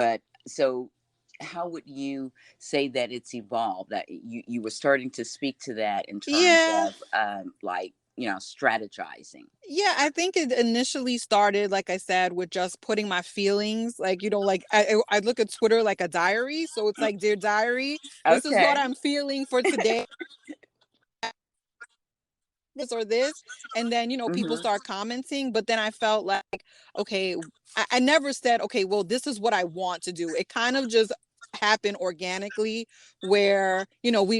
But so how would you say that it's evolved? That you were starting to speak to that in terms Yeah. of like, strategizing. Yeah, I think it initially started, like I said, with just putting my feelings, like, like I look at Twitter like a diary. So it's like, dear diary, this is what Okay. I'm feeling for today, this or this. And then, people Hmm. start commenting. But then I felt like, okay, I never said, okay, well, this is what I want to do. It kind of just happened organically, where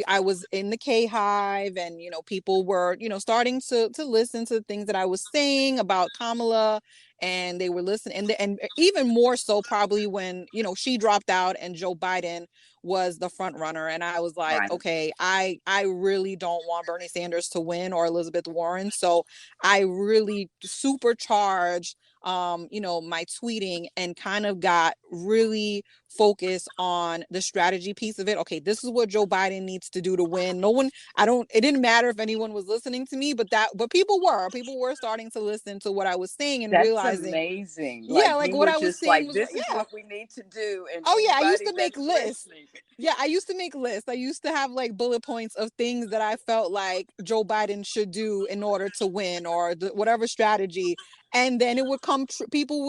I was in the K Hive, and people were starting to listen to the things that I was saying about Kamala, and they were listening, and even more so probably when she dropped out and Joe Biden was the front runner. And I was like, Right. okay, I really don't want Bernie Sanders to win, or Elizabeth Warren. So I really supercharged my tweeting, and kind of got really focused on the strategy piece of it. Okay, this is what Joe Biden needs to do to win. No one, it didn't matter if anyone was listening to me, but people were starting to listen to what I was saying, and That's realizing, amazing. yeah, Like like you what were I was just saying like, was like, this is yeah. what we need to do, and Oh yeah, I used anybody to make that's lists. listening. Yeah, I used to make lists. I used to have like bullet points of things that I felt like Joe Biden should do in order to win, or whatever strategy. And then it would come true.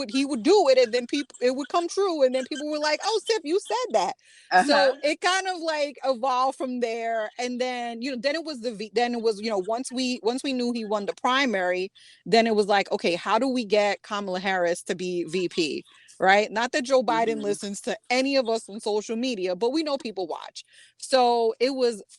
He would do it, and then it would come true. And then people were like, "Oh, Sif, you said that." So Uh-huh. it kind of like evolved from there. And then, then it was then it was, once we knew he won the primary, then it was like, okay, how do we get Kamala Harris to be VP? Right? Not that Joe Biden Hmm. listens to any of us on social media, but we know people watch. So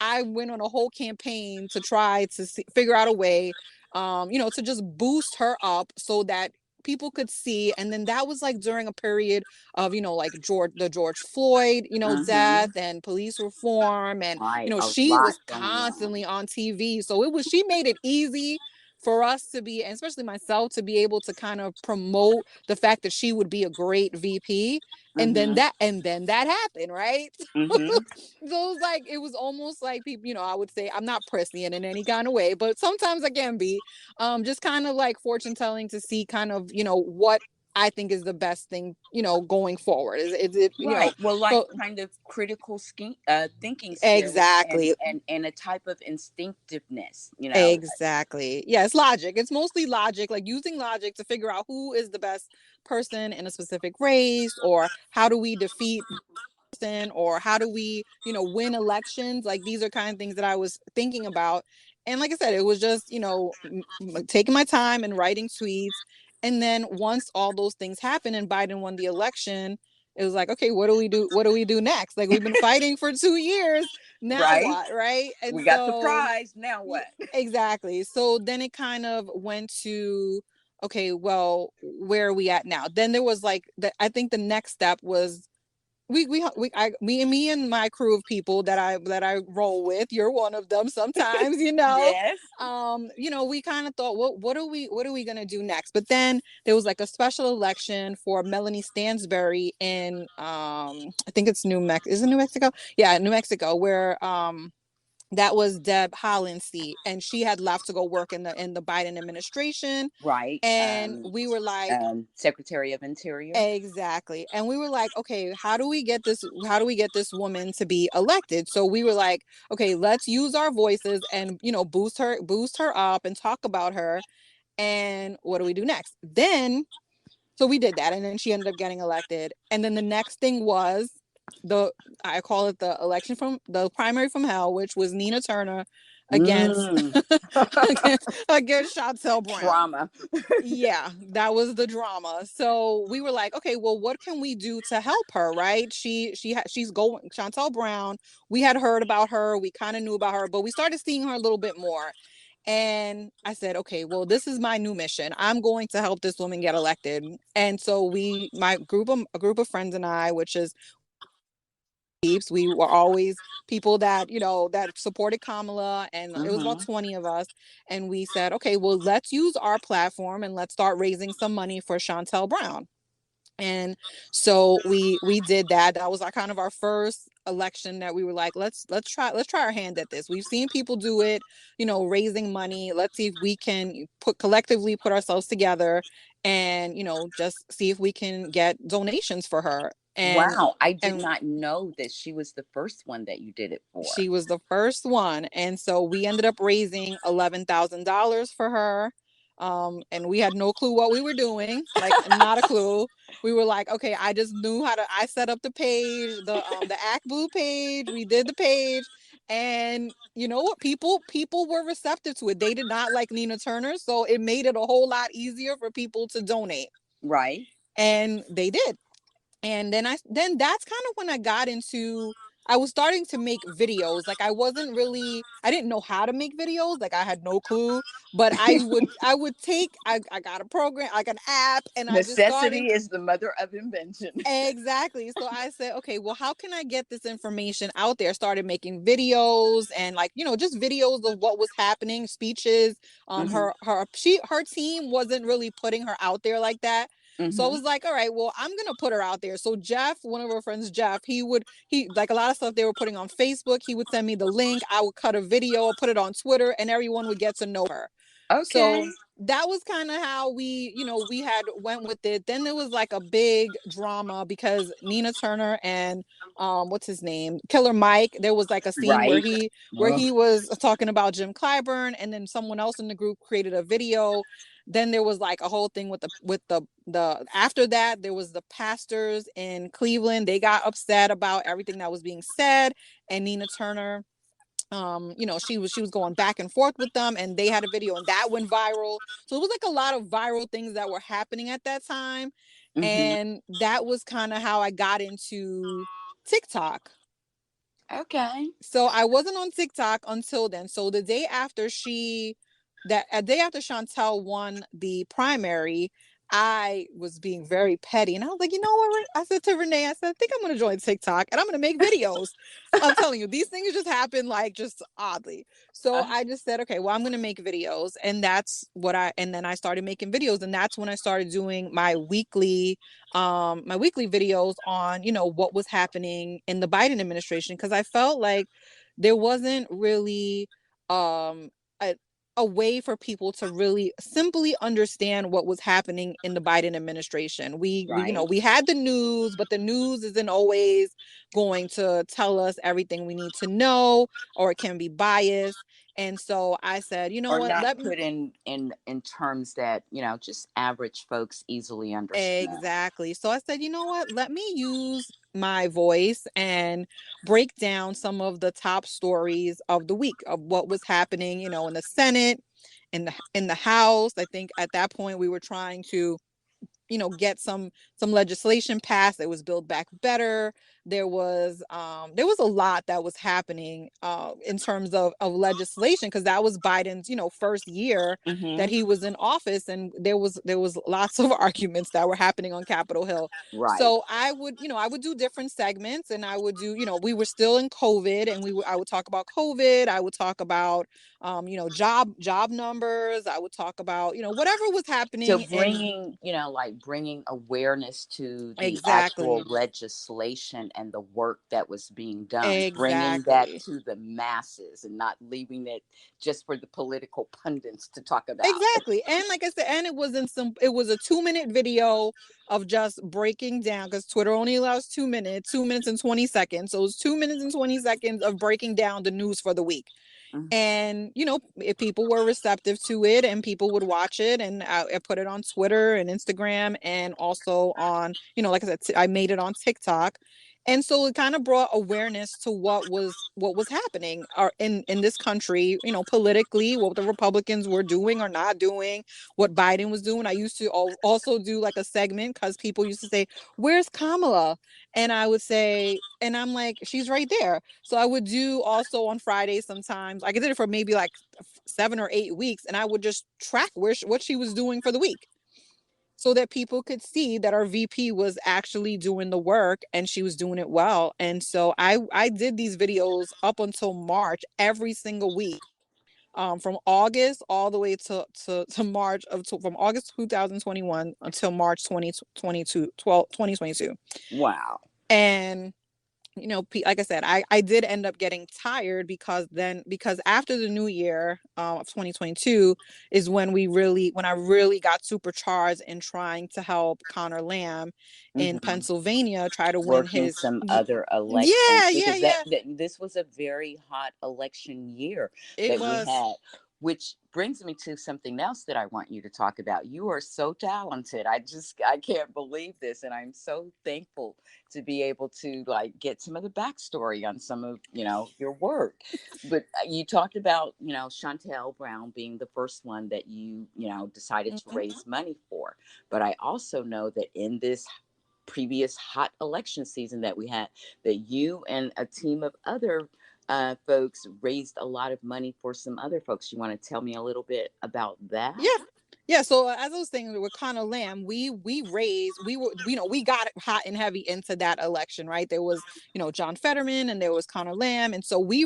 I went on a whole campaign to try to figure out a way, to just boost her up so that people could see. And then that was like during a period of, like the George Floyd, Hmm. death, and police reform. And, Right. A she lot was going on. constantly on TV. So she made it easy for us to be, and especially myself, to be able to kind of promote the fact that she would be a great VP. And then Hmm. that happened, right? So Hmm. it was almost like people, I would say, I'm not prescient in any kind of way, but sometimes I can be, just kind of like fortune telling to see kind of, what I think is the best thing, going forward. Is it, Right. Well, like so kind of critical thinking skills, exactly. and a type of instinctiveness. Exactly. Yeah, it's logic. It's mostly logic, like using logic to figure out who is the best person in a specific race, or how do we defeat person, or how do we, win elections. Like, these are kind of things that I was thinking about. And like I said, it was just, taking my time and writing tweets. And then once all those things happened and Biden won the election, it was like, okay, what do we do? What do we do next? Like, we've been fighting for 2 years. Now Right. what? Right. And We got the so, prize. Now yeah, what? exactly. So then it kind of went to, okay, well, where are we at now? Then there was like I think the next step was, me and my crew of people that I roll with. You're one of them sometimes, Yes. we kind of thought, what are we gonna do next? But then there was like a special election for Melanie Stansbury in, I think it's is it New Mexico? Yeah, New Mexico, where that was Deb Haaland's seat, and she had left to go work in the Biden administration. Right. And we were like, Secretary of Interior. exactly. And we were like, okay, how do we get this woman to be elected? So we were like, okay, let's use our voices and, boost her up and talk about her. And what do we do next? Then, so we did that, and then she ended up getting elected. And then the next thing was the I call it the election from the primary from hell, which was Nina Turner against Mm. against Chantel Brown. Trauma. Yeah, that was the drama. So we were like, okay, well, what can we do to help her? Right? She's going, Chantel Brown. We had heard about her. We kind of knew about her, but we started seeing her a little bit more. And I said, okay, well, this is my new mission. I'm going to help this woman get elected. And so a group of friends and I, which is peeps, we were always people that, that supported Kamala, and it was about Hmm. 20 of us. And we said, okay, well, let's use our platform and let's start raising some money for Chantel Brown. And so we did that. That was our kind of our first election that we were like, let's try our hand at this. We've seen people do it, raising money. Let's see if we can collectively put ourselves together and, just see if we can get donations for her. And Wow, I did and not know that she was the first one that you did it for. she was the first one. And so we ended up raising $11,000 for her. And we had no clue what we were doing, like not a clue. We were like, okay, I just knew how to. I set up the page, the Act Blue page. We did the page, and you know what? People were receptive to it. They did not like Nina Turner, so it made it a whole lot easier for people to donate, Right. and they did. And then that's kind of when I was starting to make videos. Like I didn't know how to make videos, like I had no clue, but I got a program, like an app, and I just started. Necessity is the mother of invention. Exactly. So I said, okay, well, how can I get this information out there? Started making videos and, like, just videos of what was happening, speeches. Mm-hmm. Her team wasn't really putting her out there like that. So I Mm-hmm. was like, all right, well, I'm gonna put her out there. So Jeff, one of our friends, Jeff, he like a lot of stuff they were putting on Facebook. He would send me the link. I would cut a video, put it on Twitter, and everyone would get to know her. Okay. So that was kind of how we had went with it. Then there was like a big drama because Nina Turner and what's his name, Killer Mike, there was like a scene where Right. he was talking about Jim Clyburn, and then someone else in the group created a video. Then there was like a whole thing with the after that there was the pastors in Cleveland. They got upset about everything that was being said, and Nina Turner, she was going back and forth with them, and they had a video and that went viral. So it was like a lot of viral things that were happening at that time. Mm-hmm. And that was kind of how I got into TikTok. Okay. So I wasn't on TikTok until then. So that a day after Chantel won the primary, I was being very petty, and I was like, you know what? I said to Renee, I said, I think I'm going to join TikTok and I'm going to make videos. I'm telling you, these things just happen like just oddly. So I just said, okay, well, I'm going to make videos, and and then I started making videos, and that's when I started doing my weekly videos on, what was happening in the Biden administration, because I felt like there wasn't really um a, a way for people to really simply understand what was happening in the Biden administration. Right. We had the news, but the news isn't always going to tell us everything we need to know, or it can be biased. And so I said, you know Or what, not let me. put in terms that, just average folks easily understand. Exactly. So I said, you know what? Let me use my voice and break down some of the top stories of the week of what was happening, in the Senate, in the House. I think at that point we were trying to, get some legislation passed. It was Build Back Better. There was a lot that was happening in terms of legislation, because that was Biden's, first year that Mm-hmm. he was in office, and there was lots of arguments that were happening on Capitol Hill. Right. So I would do different segments, and I would do, we were still in COVID, and I would talk about COVID. I would talk about job numbers. I would talk about, whatever was So happening. And bringing, like bringing awareness to the actual exactly. legislation and the work that was being done, bringing that Exactly. to the masses and not leaving it just for the political pundits to talk about. Exactly. And like I said, and it was a 2-minute video of just breaking down, because Twitter only allows 2 minutes and 20 seconds. So it was 2 minutes and 20 seconds of breaking down the news for the week. Mhm. And if people were receptive to it, and people would watch it, and I put it on Twitter and Instagram, and also on, like I said, I made it on TikTok. And so it kind of brought awareness to what was happening in this country, politically, what the Republicans were doing or not doing, what Biden was doing. I used to also do like a segment, because people used to say, where's Kamala? And I would say, and I'm like, she's right there. So I would do also on Fridays sometimes. I did it for maybe like 7 or 8 weeks, and I would just track what she was doing for the week, so that people could see that our VP was actually doing the work, and she was doing it well. And so I did these videos up until March, every single week, from August all the way to March from August 2021 until March 2022. Wow. And like I said, I did end up getting tired because after the new year of 2022 is when I really got supercharged in trying to help Connor Lamb in Mm-hmm. Pennsylvania try to win Working his. some other elections, Yeah, yeah, because yeah. this was a very hot election year It that we was. had, which brings me to something else that I want you to talk about. You are so talented. I can't believe this, and I'm so thankful to be able to like get some of the backstory on some of your work. But you talked about Chantel Brown being the first one that you decided to Mhm. raise money for. But I also know that in this previous hot election season that we had, that you and a team of other folks raised a lot of money for some other folks. You want to tell me a little bit about that? Yeah. Yeah, so as I was saying with Connor Lamb, we got hot and heavy into that election, right? There was, John Fetterman and there was Connor Lamb. And so we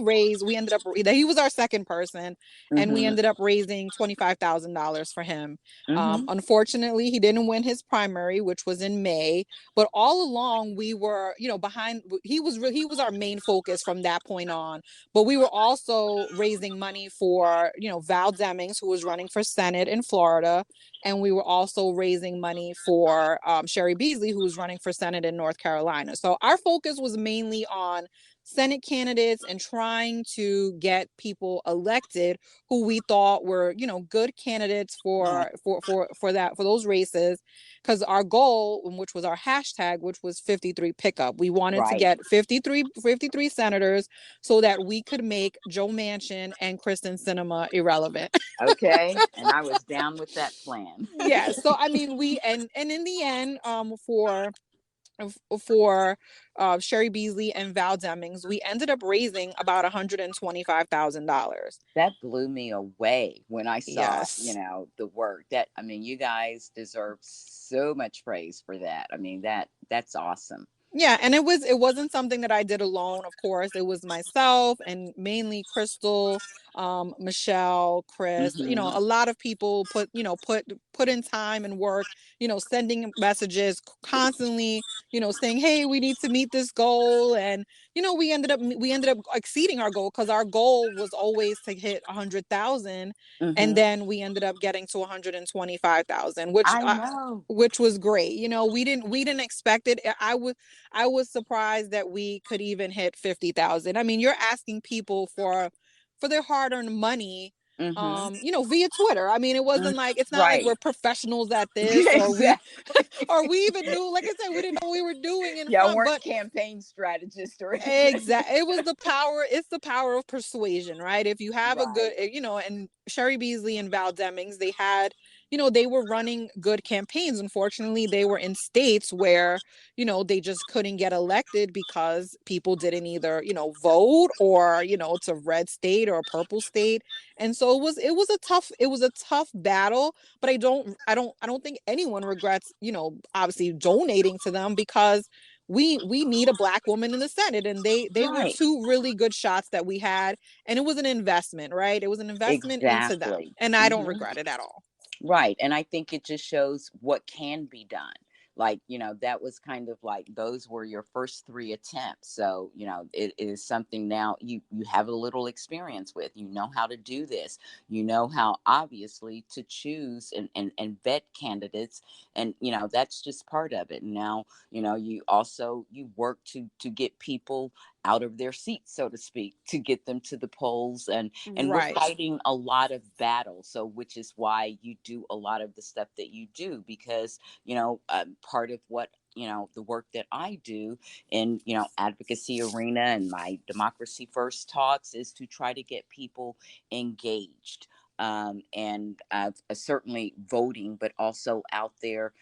ended up, he was our second person, and we Mm-hmm. ended up raising $25,000 for him. Mm-hmm. Unfortunately, he didn't win his primary, which was in May, but all along we were, behind, he was our main focus from that point on. But we were also raising money for, Val Demings, who was running for Senate in Florida. And we were also raising money for Sherry Beasley, who was running for Senate in North Carolina. So our focus was mainly on Senate candidates and trying to get people elected who we thought were, good candidates Right. for those races. Because our goal, which was our hashtag, which was 53 pickup, we wanted to Right. get 53 senators so that we could make Joe Manchin and Kristen Sinema irrelevant. Okay. And I was down with that plan. Yeah. So I mean, and in the end, for Sherry Beasley and Val Demings, we ended up raising about $125,000. That blew me away when I saw, Yes. the work that, I mean, you guys deserve so much praise for that. I mean, that's awesome. Yeah, and it wasn't something that I did alone. Of course, it was myself and mainly Crystal, Michelle, Chris. Mm-hmm. A lot of people put in time and work. Sending messages constantly. Saying, "Hey, we need to meet this goal," and we ended up exceeding our goal because our goal was always to hit 100,000, and Mm-hmm. then we ended up getting to 125,000, which I know. which was great. We didn't expect it. I was surprised that we could even hit 50,000. I mean, you're asking people for their hard-earned money, Mm-hmm. via Twitter. I mean, it's not like Right. we're professionals at this, or we Exactly. or we even knew, like I said, we didn't know what we were doing in Y'all front, weren't but campaign strategists or anything. exactly. It's the power of persuasion, right? If you have a good, Right. and Sherry Beasley and Val Demings, they were running good campaigns. Unfortunately, they were in states where, they just couldn't get elected because people didn't either, vote, or, it's a red state or a purple state. And so it was a tough battle, but I don't think anyone regrets, obviously donating to them, because we need a black woman in the Senate, and they were Right. two really good shots that we had, and it was an investment, right? It was an investment into them, Exactly. and I don't Hmm. regret it at all. Right. And I think it just shows what can be done. Like, that was kind of like those were your first three attempts. So, it is something now you have a little experience with. You know how to do this. You know how obviously to choose and vet candidates. And, that's just part of it. Now, you work to get people out of their seats, so to speak, to get them to the polls, and we're Right. fighting a lot of battles, so which is why you do a lot of the stuff that you do, because part of what the work that I do in advocacy arena and my democracy first talks is to try to get people engaged, and certainly voting, but also out there,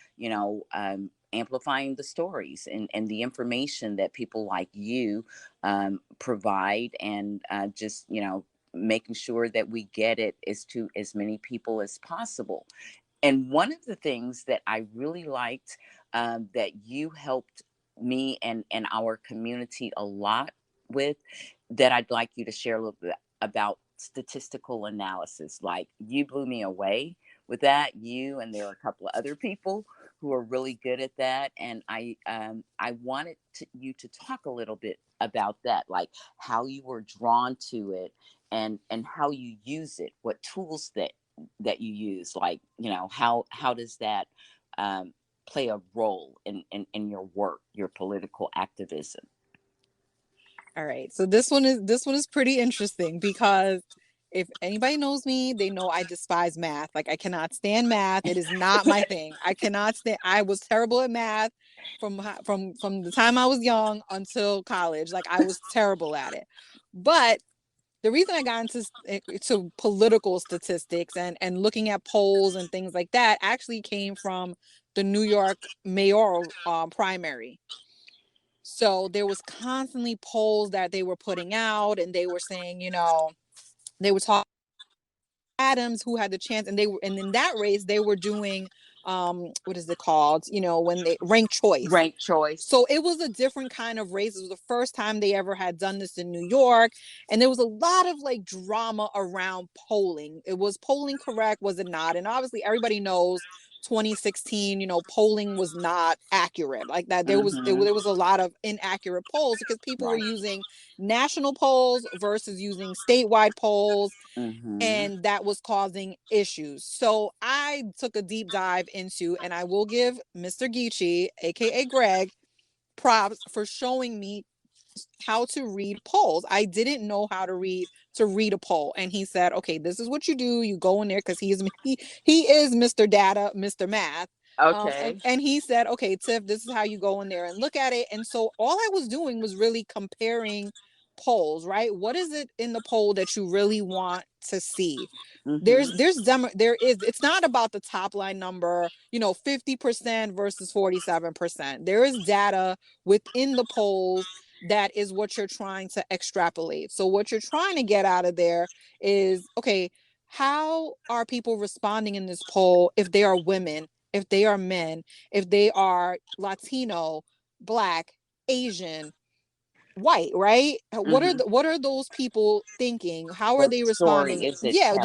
amplifying the stories and the information that people like you provide, and just making sure that we get it is to as many people as possible. And one of the things that I really liked, that you helped me and our community a lot with, that I'd like you to share a little bit about statistical analysis. Like, you blew me away with that, and there are a couple of other people who are really good at that. And I wanted you to talk a little bit about that, like how you were drawn to it, and how you use it, what tools that you use, like, how does that um, play a role in your work, your political activism. All right. So this one is pretty interesting because if anybody knows me, they know I despise math. Like I cannot stand math. It is not my thing. I cannot stand. I was terrible at math from the time I was young until college. Like I was terrible at it. But the reason I got into political statistics and looking at polls and things like that actually came from the New York mayoral primary. So there was constantly polls that they were putting out, and they were saying, they were talking Adams who had the chance, and in that race they were doing what is it called? When they rank choice. Rank choice. So it was a different kind of race. It was the first time they ever had done this in New York. And there was a lot of like drama around polling. It was polling correct? Was it not? And obviously everybody knows 2016, polling was not accurate like that. There was a lot of inaccurate polls because people were Right. using national polls versus using statewide polls, Mm-hmm. and that was causing issues. So I took a deep dive into, and I will give Mr. Geechee, aka Greg, props for showing me how to read polls. I didn't know how to read a poll, and he said, "Okay, this is what you do. You go in there because he is Mr. Data, Mr. Math." Okay. And he said, "Okay, Tiff, this is how you go in there and look at it." And so all I was doing was really comparing polls, right? What is it in the poll that you really want to see? Mm-hmm. It's not about the top line number, 50% versus 47%. There is data within the polls that is what you're trying to extrapolate. So what you're trying to get out of there is, okay, how are people responding in this poll if they are women, if they are men, if they are Latino, Black, Asian, white, right? Mm-hmm. What are those people thinking? How are What they story responding? is it Yeah, telling?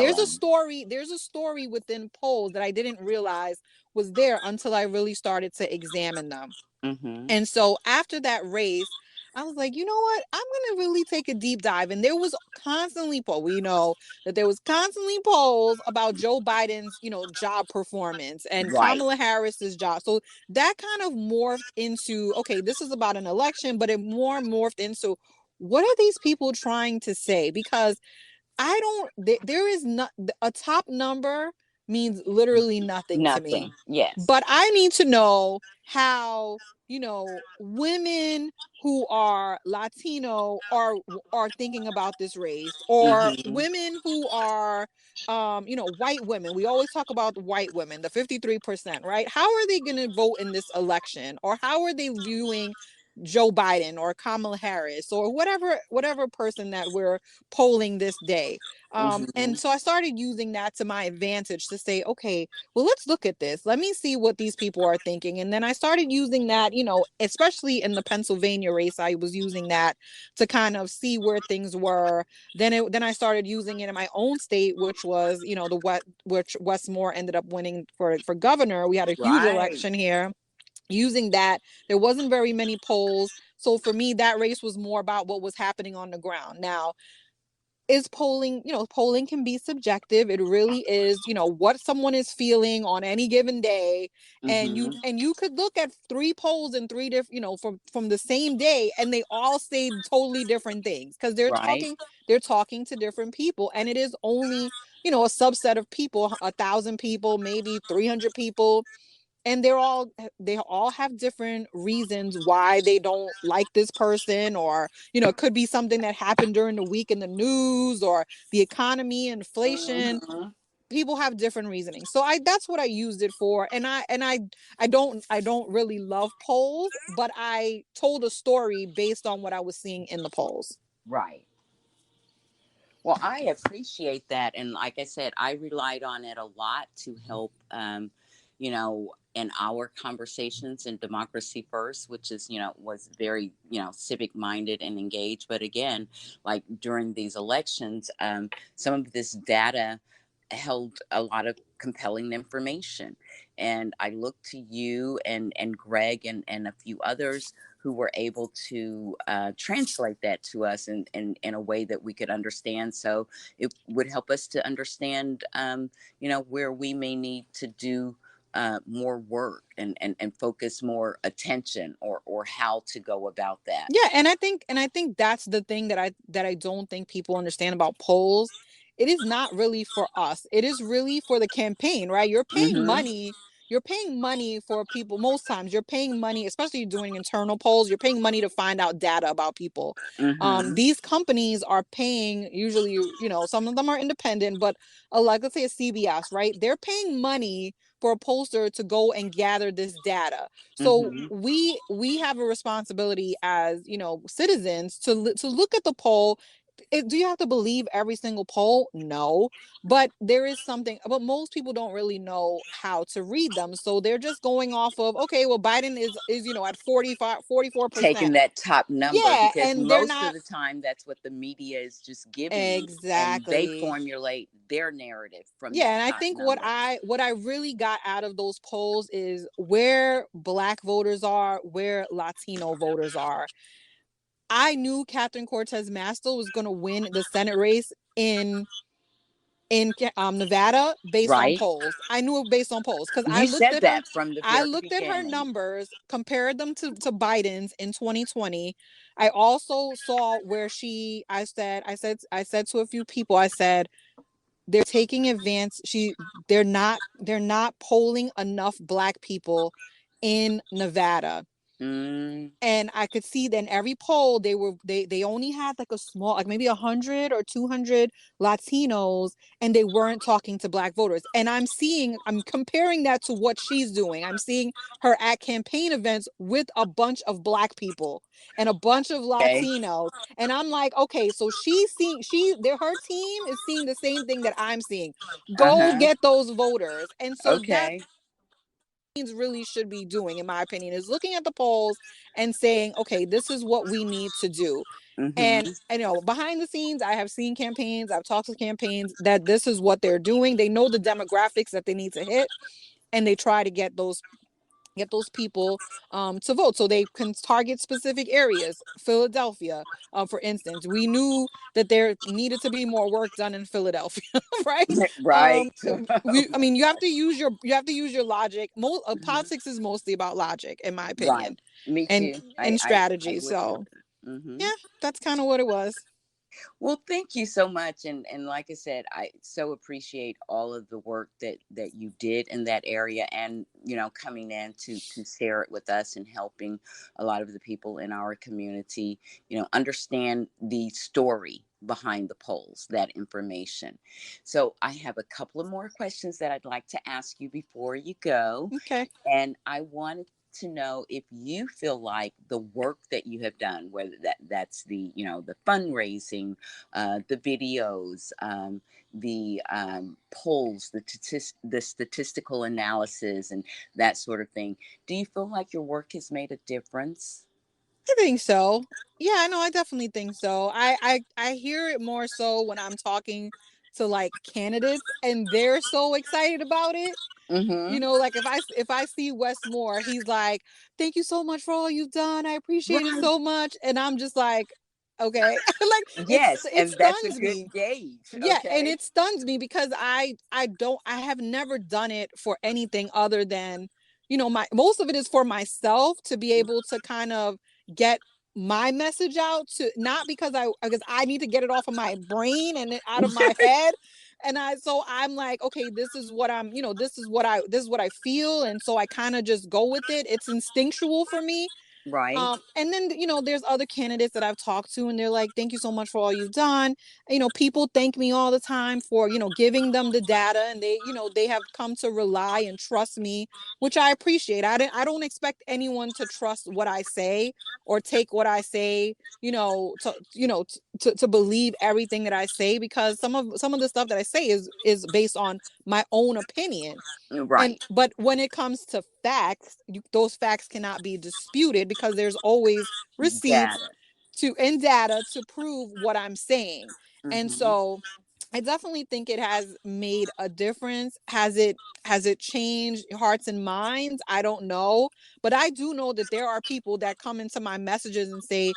there's a story within polls that I didn't realize was there until I really started to examine them. Mm-hmm. And so after that race, I was like, you know what? I'm gonna really take a deep dive. And there was constantly poll. We know that there was constantly polls about Joe Biden's, job performance and Right. Kamala Harris's job. So that kind of morphed into, okay, this is about an election, but it more morphed into what are these people trying to say? Because I don't, there is not a top number means literally nothing to me. Nothing. Yes. But I need to know how, women who are Latino are thinking about this race, or Mm-hmm. women who are white women. We always talk about white women, the 53%, right? How are they going to vote in this election, or how are they viewing Joe Biden or Kamala Harris or whatever person that we're polling this day? Mm-hmm. And so I started using that to my advantage to say, okay, well, let's look at this. Let me see what these people are thinking. And then I started using that, especially in the Pennsylvania race, I was using that to kind of see where things were. Then I started using it in my own state, which was, which Westmore ended up winning for governor. We had a huge Right. election here. Using that, there wasn't very many polls. So for me, that race was more about what was happening on the ground. Now, is polling can be subjective. It really is, what someone is feeling on any given day. And Mm-hmm. you could look at three polls in three different, from the same day, and they all say totally different things because Right. they're talking to different people, and it is only, a subset of people, 1,000 people, maybe 300 people, and they all have different reasons why they don't like this person, or it could be something that happened during the week in the news, or the economy, inflation. Mm-hmm. People have different reasoning. So that's what I used it for. And I don't really love polls, but I told a story based on what I was seeing in the polls. Right. Well, I appreciate that. And like I said, I relied on it a lot to help, in our conversations in Democracy First, which is, was very, civic minded and engaged. But again, like during these elections, some of this data held a lot of compelling information. And I looked to you and Greg and a few others who were able to translate that to us in a way that we could understand. So it would help us to understand, where we may need to do more work and focus more attention or how to go about that. Yeah, and I think that's the thing that I don't think people understand about polls. It is not really for us. It is really for the campaign, right? You're paying Mm-hmm. money. You're paying money for people. Most times you're paying money, especially doing internal polls, you're paying money to find out data about people. Mm-hmm. These companies are paying, usually, some of them are independent, but like, let's say a CBS, right? They're paying money for a pollster to go and gather this data. So Mm-hmm. we have a responsibility as, citizens to look at the poll. Do you have to believe every single poll? No, but there is something. But most people don't really know how to read them, so they're just going off of, okay, well, Biden is at 45, 44%. Taking that top number Yeah, because and they're most of not. the time that's what the media is just giving, and they Exactly. formulate their narrative from Yeah, that and I top think what number. I really got out of those polls is where Black voters are, where Latino voters are. I knew Catherine Cortez Masto was going to win the Senate race in Nevada based on Right, polls. I knew it based on polls because you said that from the I very looked at her beginning. numbers, compared them to Biden's in 2020. I also saw where I said to a few people, I said, they're taking advance. They're not polling enough Black people in Nevada. Mm, And I could see then every poll they only had like a small, like maybe 100 or 200 Latinos, and they weren't talking to Black voters. And I'm comparing that to what she's doing. I'm seeing her at campaign events with a bunch of Black people and a bunch of okay. Latinos, and I'm like, okay, so she's seeing she there her team is seeing the same thing that I'm seeing. Go Uh-huh. get those voters. And so that Okay. really should be doing, in my opinion, is looking at the polls and saying, okay, this is what we need to do. And Mm-hmm. I know behind the scenes, I have seen campaigns, I've talked to campaigns that this is what they're doing. They know the demographics that they need to hit, and they try to get those people to vote so they can target specific areas. Philadelphia, for instance, we knew that there needed to be more work done in Philadelphia, right? Right. I mean, you have to use your logic. Mhm. Politics is mostly about logic, in my Right. opinion, Me and too. I strategy. would agree So with it. Mm-hmm. yeah, that's kind of what it was. Well, thank you so much, and like I said, I so appreciate all of the work that you did in that area, and coming in to share it with us and helping a lot of the people in our community, understand the story behind the polls, that information. So I have a couple of more questions that I'd like to ask you before you go, Okay. and I wanted to know if you feel like the work that you have done, whether that's the fundraising, the videos, the polls, the statistical analysis, and that sort of thing. Do you feel like your work has made a difference? I think so. Yeah, no, I definitely think so. I hear it more so when I'm talking to like candidates and they're so excited about it. Mm-hmm. Like if I see Wes Moore, he's like, "Thank you so much for all you've done. I appreciate it Right. so much." And I'm just like, "Okay." Like Yes, it and that's a stuns good me. gauge. Yeah, and Okay. it stuns me because I have never done it for anything other than, my most of it is for myself to be able to kind of get my message out, to not because I need to get it off of my brain and out of my head. And I'm like, okay, this is what I feel, and so I kind of just go with it. It's instinctual for me. Right. And then, there's other candidates that I've talked to, and they're like, "Thank you so much for all you've done." People thank me all the time for, giving them the data, and they have come to rely and trust me, which I appreciate. I don't expect anyone to trust what I say or take what I say, to believe everything that I say, because some of the stuff that I say is based on my own opinion. And Right. but when it comes to facts, those facts cannot be disputed because there's always receipts Data. and data to prove what I'm saying. And Mm-hmm. so I definitely think it has made a difference. Has it changed hearts and minds? I don't know, but I do know that there are people that come into my messages and say,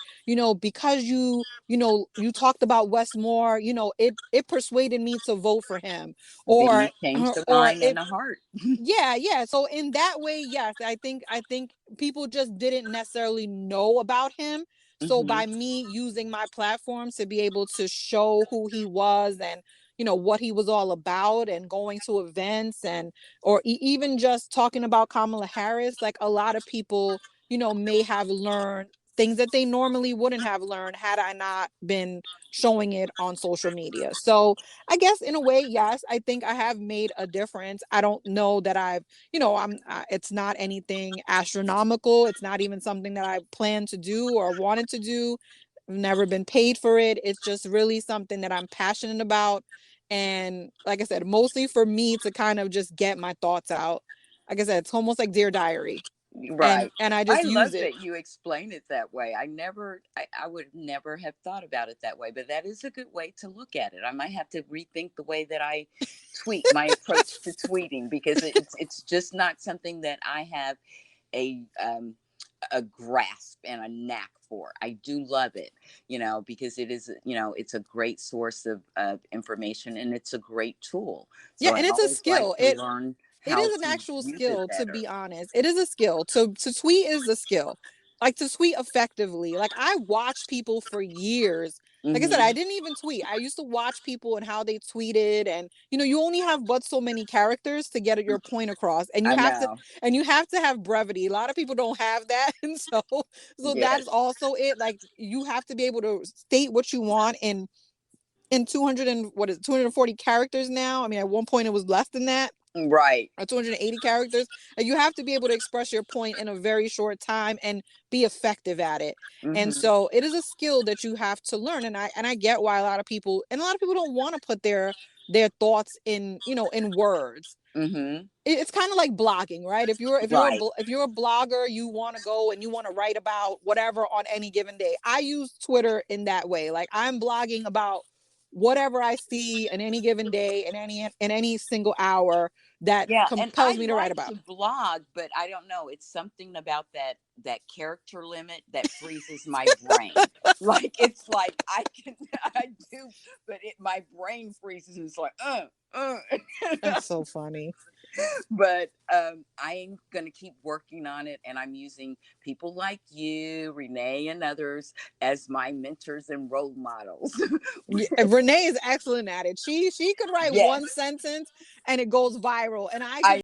because you talked about Westmore, it persuaded me to vote for him, Then or you changed the or mind and it the heart. yeah. So in that way, yes, I think people just didn't necessarily know about him. So Hmm. by me using my platform to be able to show who he was, and what he was all about, and going to events, and or even just talking about Kamala Harris, like a lot of people, may have learned things that they normally wouldn't have learned had I not been showing it on social media. So I guess in a way, yes, I think I have made a difference. I don't know that I've, it's not anything astronomical. It's not even something that I plan to do or wanted to do. I've never been paid for it. It's just really something that I'm passionate about. And like I said, mostly for me to kind of just get my thoughts out. Like I said, it's almost like Dear Diary. And Right. and I I just use love it. that you explain it that way. I would never have thought about it that way, but that is a good way to look at it. I might have to rethink the way that I tweet, my approach to tweeting, because it's just not something that I have a a grasp and a knack for. I do love it, because it is, it's a great source of information, and it's a great tool. Yeah, So I and it's a always like skill. to learn It how is an to actual use it skill, to better. be honest. It is a skill. To tweet is a skill. Like, to tweet effectively. Like, I watched people for years. Like I said, Hmm. I didn't even tweet. I used to watch people and how they tweeted, and you only have but so many characters to get your point across, and you I have to know. have brevity. A lot of people don't have that, and so that is Yes. also it. Like, you have to be able to state what you want in 200 and what is it, 240 characters now. I mean, at one point it was less than that, Right. or 280 characters, and you have to be able to express your point in a very short time and be effective at it. And Hmm. so it is a skill that you have to learn. And I get why a lot of people don't want to put their thoughts in words. Hmm. It's kind of like blogging, right? Right. If you're a blogger, you want to go and you want to write about whatever on any given day. I use Twitter in that way. Like, I'm blogging about whatever I see in any given day, in any single hour that Yeah, and compels I me to write like about. to blog, but I don't know, it's something about that character limit that freezes my brain. Like, it's like I can I do, but my brain freezes, and it's like uh. That's so funny. But I'm going to keep working on it, and I'm using people like you, Renee, and others as my mentors and role models. Yeah, Renee is excellent at it. She could write one Yes. sentence and it goes viral, and I I just